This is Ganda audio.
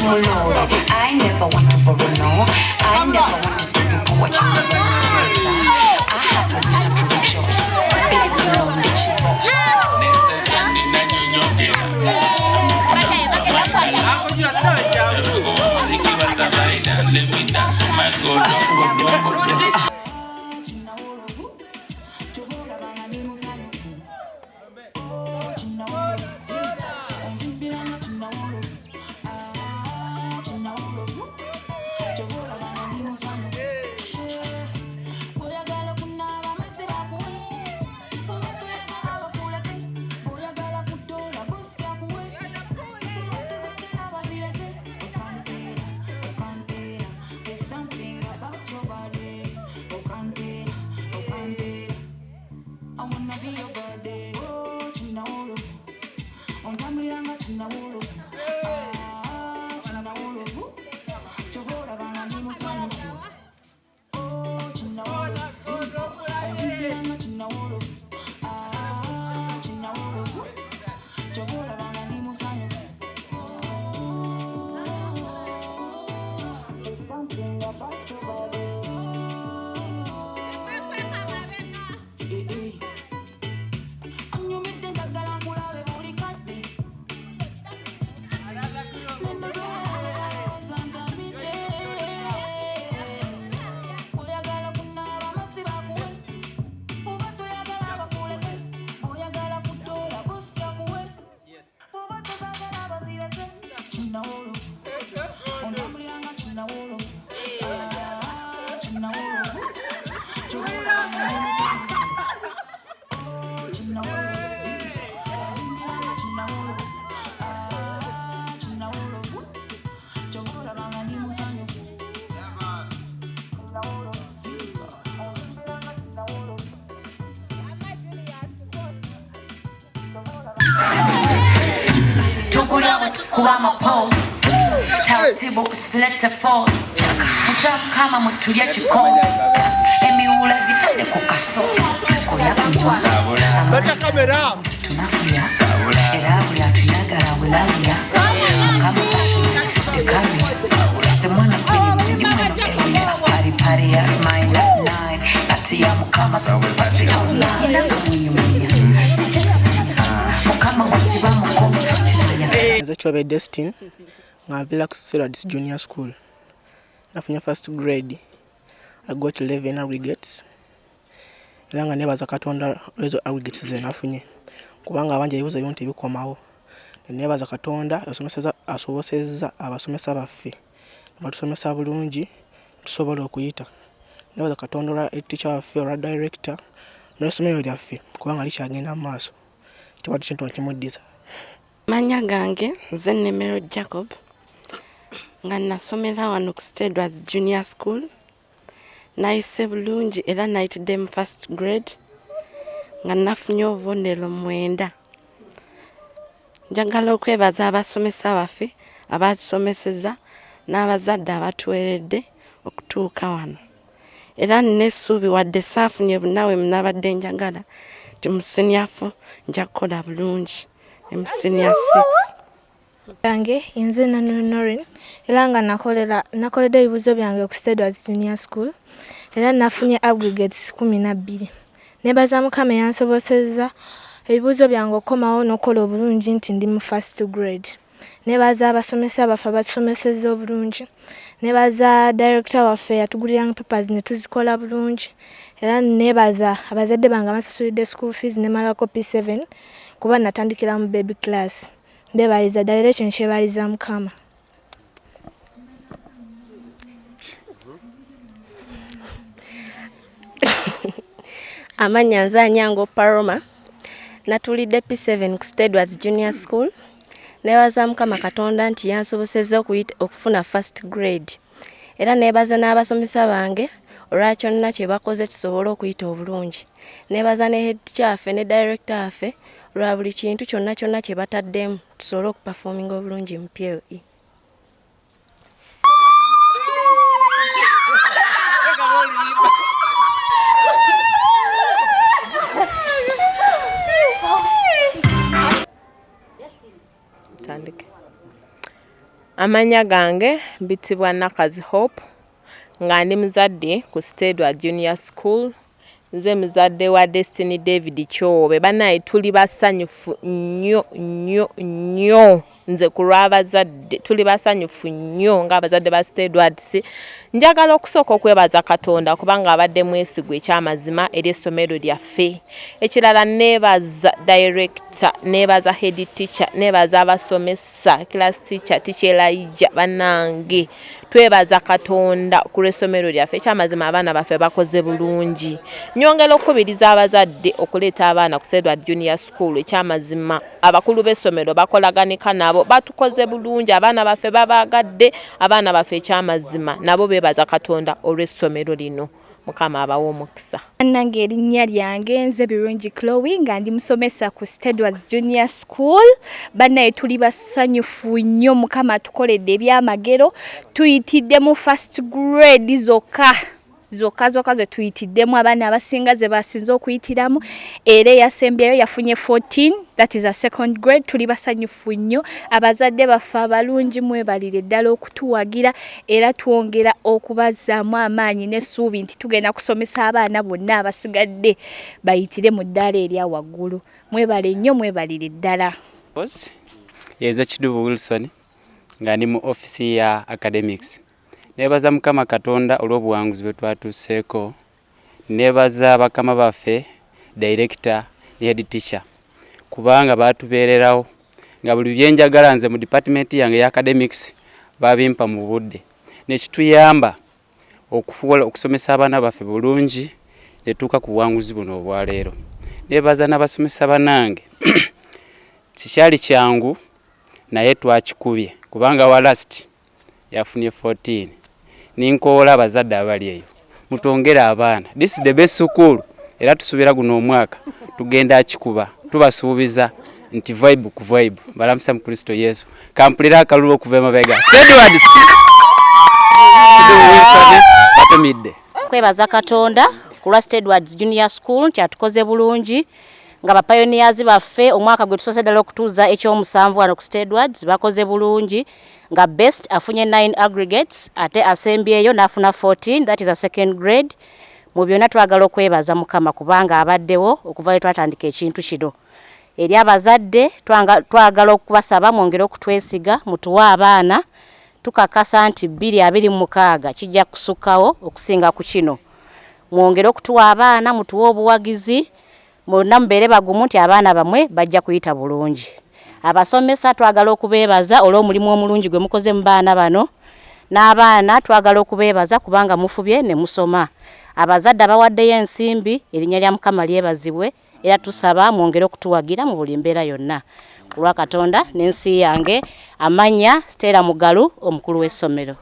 I never want to borrow, no. I never want to give people what you never see. I have a reason to rejoice. Baby, alone, bitch, you boss. Let me dance to my God. Kuwama pose taratibu usilete force mcham kama mutulia chikosi emiula jitende kukasoka koya kunywa bata kamera tunakuya era bya tuyagala bulaya kama kasho dekani zemwana kwenye mwana pari ya mind at night ati ya mukama so ati ya ulaya mukama wachiba mukomo Zachobe Destin ngavila kusira this junior school nafunya first grade. I got 11 aggregates elanga nebaza katonda rezo aggregates ze nafunye kubanga abanje yuza yonte bikomawo nebaza katonda yasomeseza asoboseza abasomesa baffe batusomesa bulungi tusobola okuyita nebaza katonda teacher waffe or director n'essomero lyaffe kubanga likyagenda mu maaso tebadde kintu kimuddiza. Manya gange nze Nemero Jacob nga nasomera wano ku Stedwards Junior School nayise bulungi era nayitidde mu first grade nga nafunye obubonero 9. Njagala okwebaza abasomesa baffe abatusomeseza n'abazadde abatuweredde okutuuka wano era n'essuubi wadde saafunye bunawe munabadde njagala ti mu senior 4 nja kukola bulungi. Senior 6 Bange inze na Norin elanga nakolera ebibuzo byange ku Stedwards Junior School era nafunye aggregates 12 nebaza mukama yansoboseza ebibuzo byange okomawo n'okola obulungi nti ndi mu first grade nebaza abasomesa bafa batusomeseza obulungi nebaza director waffe yatuguliranga papers ne tuzikola bulungi era nebaza abazadde bange abasasulidde school fees ne malako P7 kuba natandikira mu baby class mbebaliza direction shebaliza mukama. Amanya Nyango Paroma natulidde P7 ku Stedwards Junior School nebaza mukama katonda nti yansoboseza okufuna first grade era nebaza n'abasomesa bange olwakyo nna kye bakoze tusobola okuyita obulungi nebaza ne head teacher affe ne director affe lwa buli kintu kyonna kye bataddemu tusobola okuperforminga obulungi mu PLE. Amanya gange mbitibwa Nakazi Hope nga ndi muzadde ku Edward Junior School. Nze muzadde wa Destiny David Chobe. Banaye tuli basanyufu nnyo nze kulw'abazadde tuli basanyufu nnyo ng'abazadde ba Edwards. Njagala okusooka okwebaza Katonda kubanga abadde mwesigwa ekyamazima eri essomero lyaffe. Ekirala neebaza director, neebaza head teacher, neebaza abasomesa, class teacher, teacher Elijah bannange. Twebaza Katonda ku lw'essomero lyaffe ekyamazima abaana baffe bakoze bulungi. Nyongera okubiriza abazadde okuleeta abaana ku Edward Junior School ekyamazima abakulu b'essomero bakolaganika nabo batukoze bulungi abaana baffe babagadde abaana baffe ekyamazima nabo bebaza Katonda olw'essomero lino. Mukama abawo omukisa. Nange erinnya lyange nze Birungi Chloe nga ndi musomesa ku Edward Junior School. Bannaye tuli basanyufu nnyo Mukama tukoledde ebyamagero. Tuyitidde mu first grade zokka ze tuyitiddemu abaana abasinga ze basinze okuyitiramu era eyasembyeyo yafunye 14, that is a second grade. Tuli basanyufu nnyo abazadde baffe abalungi mwebalire ddala okutuwagira era twongera okubazaamu amaanyi n'essuubi nti tugenda kusomesa abaana bonna abasigadde bayitire mu ddaala erya waggulu. Mwebale nnyo mwebalire ddala. Yeza Kidubu Wilson nga ndi mu office ya academics. Nebaza Mukama Katonda olw'obuwanguzi bwe twatuuseeko. Nebaza bakama baffe director ne head teacher kubanga batubeererawo nga buli byenjagala nze mu department yange ya academics babimpa mu budde nekituyamba okufuula okusomesa abaana baffe bulungi netuuka ku buwanguzi buno obwaleero. Nebaza n'abasomesa banange kikyali kyangu naye twakikubye kubanga wa last yafunye 14. Ninkoola abazadde abali eyo mutongere abaana. This is the best school era tusubira guno omwaka tugenda akikuba tubasuubiza nti vibe ku vibe balamusa mu Kristo Yesu kampulira akalulu okuva emabega Edwards batumidde kwebaza Katonda ku Edwards Junior School kyatukoze bulungi nga ba pioneers baffe omwaka gwe tusose ddala okutuuza ekyomusanvu wano ku Edwards bakoze bulungi nga best afunye 9 aggregates ate asembyeyo nafuna 14, that is a second grade. Mu byonna twagala okwebaza Mukama kubanga abaddewo okuva twatandika ekintu kino. Eri abazadde twagala okubasaba mwongere okutwesiga mutuwa abaana tukakasa nti 2026 kijja kusukkawo okusinga ku kino. Mwongere okutuwa abaana mutuwa obuwagizi muna mbeere bagumu nti abaana bamwe bajja kuyita bulungi. Abasomesa twagala okubeebaza olw'omulimu omulungi gwe mukoze mu baana bano. N'abaana twagala okubeebaza kubanga mufubye ne musoma. Abazadde abawaddeyo ensimbi erinnya lya Mukama lyebazibwe era tusaba mwongere okutuwagira mu buli mbeera yonna. Ku lwa Katonda n'ensi yange amanya Stella Mugalu omukulu w'essomero.